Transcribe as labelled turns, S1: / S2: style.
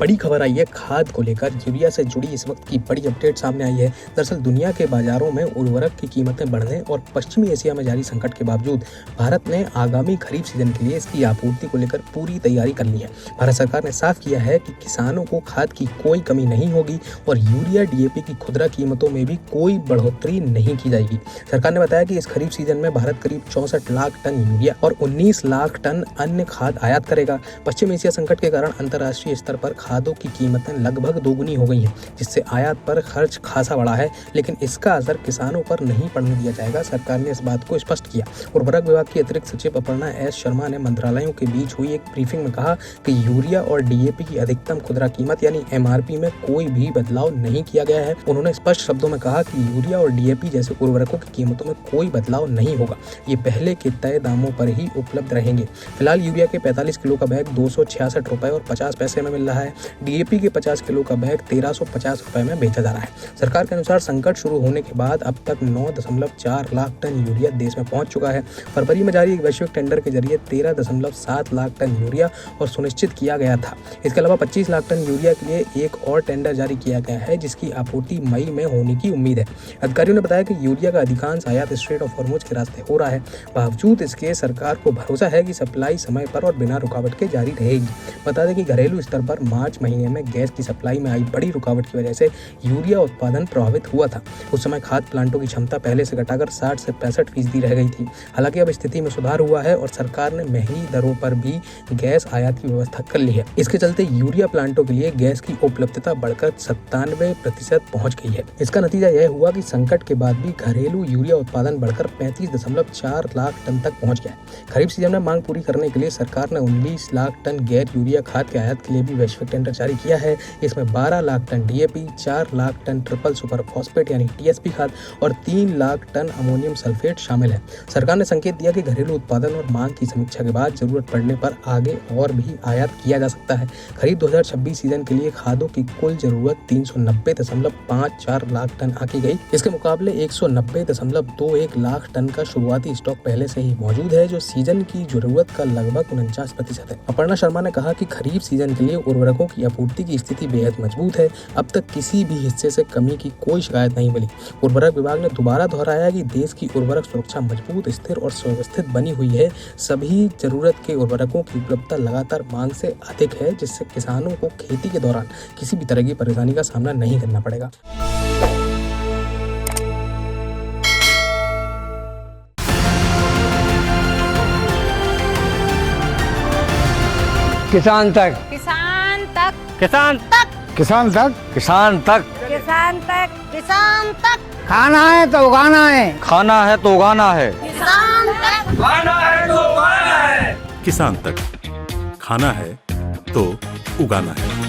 S1: बड़ी खबर आई है खाद को लेकर। यूरिया से जुड़ी इस वक्त की बड़ी अपडेट सामने आई है। दरअसल दुनिया के बाजारों में उर्वरक की कीमतें बढ़ने और पश्चिमी एशिया में जारी संकट के बावजूद भारत ने आगामी खरीफ सीजन के लिए इसकी आपूर्ति को लेकर पूरी तैयारी कर ली है। भारत सरकार ने साफ किया है कि किसानों को खाद की कोई कमी नहीं होगी और यूरिया DAP की खुदरा कीमतों में भी कोई बढ़ोतरी नहीं की जाएगी। सरकार ने बताया कि इस खरीफ सीजन में भारत करीब 64 लाख टन यूरिया और 19 लाख टन अन्य खाद आयात करेगा। पश्चिम एशिया संकट के कारण अंतर्राष्ट्रीय स्तर पर खादों की कीमतें लगभग दोगुनी हो गई हैं, जिससे आयात पर खर्च खासा बढ़ा है, लेकिन इसका असर किसानों पर नहीं पड़ने दिया जाएगा। सरकार ने इस बात को स्पष्ट किया। उर्वरक विभाग की अतिरिक्त सचिव अपर्णा S. शर्मा ने मंत्रालयों के बीच हुई एक ब्रीफिंग में कहा कि यूरिया और DAP की अधिकतम खुदरा कीमत यानी MRP में कोई भी बदलाव नहीं किया गया है। उन्होंने स्पष्ट शब्दों में कहा कि यूरिया और DAP जैसे उर्वरकों की कीमतों में कोई बदलाव नहीं होगा, ये पहले के तय दामों पर ही उपलब्ध रहेंगे। फिलहाल यूरिया के 45 किलो का बैग 266 रुपए और 50 पैसे में मिल रहा है। DAP के 50 किलो का बैग 1350 रुपए में बेचा जा रहा है। सरकार के अनुसार संकट शुरू होने के बाद अब तक 9.4 लाख टन यूरिया देश में पहुंच चुका है। फरवरी में जारी एक वैश्विक टेंडर के जरिए 13.7 लाख टन यूरिया और सुनिश्चित किया गया था। इसके अलावा 25 लाख टन यूरिया के लिए एक और टेंडर जारी किया गया है, जिसकी आपूर्ति मई में होने की उम्मीद है। अधिकारियों ने बताया कि यूरिया का अधिकांश आयात स्ट्रेट ऑफ हॉर्मुज के रास्ते हो रहा है। बावजूद इसके सरकार को भरोसा है कि सप्लाई समय पर और बिना रुकावट के जारी रहेगी। बता दें कि घरेलू स्तर पर मार्च महीने में गैस की सप्लाई में आई बड़ी रुकावट की वजह से यूरिया उत्पादन प्रभावित हुआ था। उस समय खाद प्लांटों की क्षमता पहले से घटाकर 60 से 65% रह गई थी। हालांकि अब स्थिति में सुधार हुआ है और सरकार ने महंगी दरों पर भी गैस आयात की व्यवस्था कर ली है। इसके चलते यूरिया प्लांटों के लिए गैस की उपलब्धता बढ़कर 97% पहुंच गई है। इसका नतीजा यह हुआ कि संकट के बाद भी घरेलू यूरिया उत्पादन बढ़कर 35.4 लाख टन तक पहुंच गया। खरीफ सीजन में मांग पूरी करने के लिए सरकार ने 19 लाख टन गैर यूरिया खाद के आयात के लिए भी वैश्विक टेंडर जारी किया है। इसमें 12 lakh ton DAP, 4 lakh ton triple super phosphate यानी TSP खाद और 3 लाख टन अमोनियम सल्फेट शामिल है। सरकार ने संकेत दिया कि घरेलू उत्पादन और मांग की समीक्षा के बाद जरूरत पड़ने पर आगे और भी आयात किया जा सकता है। खरीफ 2026 सीजन के लिए खादों की कुल जरूरत 390.54 लाख टन आकी गई। इसके मुकाबले 190.21 लाख टन का शुरुआती स्टॉक पहले से ही मौजूद है, जो सीजन की जरूरत का लगभग 49% है। अपर्णा शर्मा ने कहा कि खरीफ सीजन के लिए उर्वरकों की आपूर्ति की स्थिति बेहद मजबूत है। अब तक किसी भी हिस्से से कमी की कोई शिकायत नहीं मिली। उर्वरक विभाग ने दोबारा दोहराया कि देश की उर्वरक सुरक्षा मजबूत, स्थिर और सुव्यवस्थित बनी हुई है। सभी जरूरत के उर्वरकों की उपलब्धता लगातार मांग से अधिक है, जिससे किसानों को खेती के दौरान किसी भी तरह की परेशानी का सामना नहीं करना पड़ेगा।
S2: किसान तक,
S3: किसान तक,
S2: किसान तक, किसान तक, किसान तक,
S3: किसान तक, किसान तक।
S2: खाना है तो उगाना है, खाना है तो उगाना है,
S3: किसान तक,
S2: खाना है तो उगाना है।
S4: किसान तक, खाना है तो उगाना है।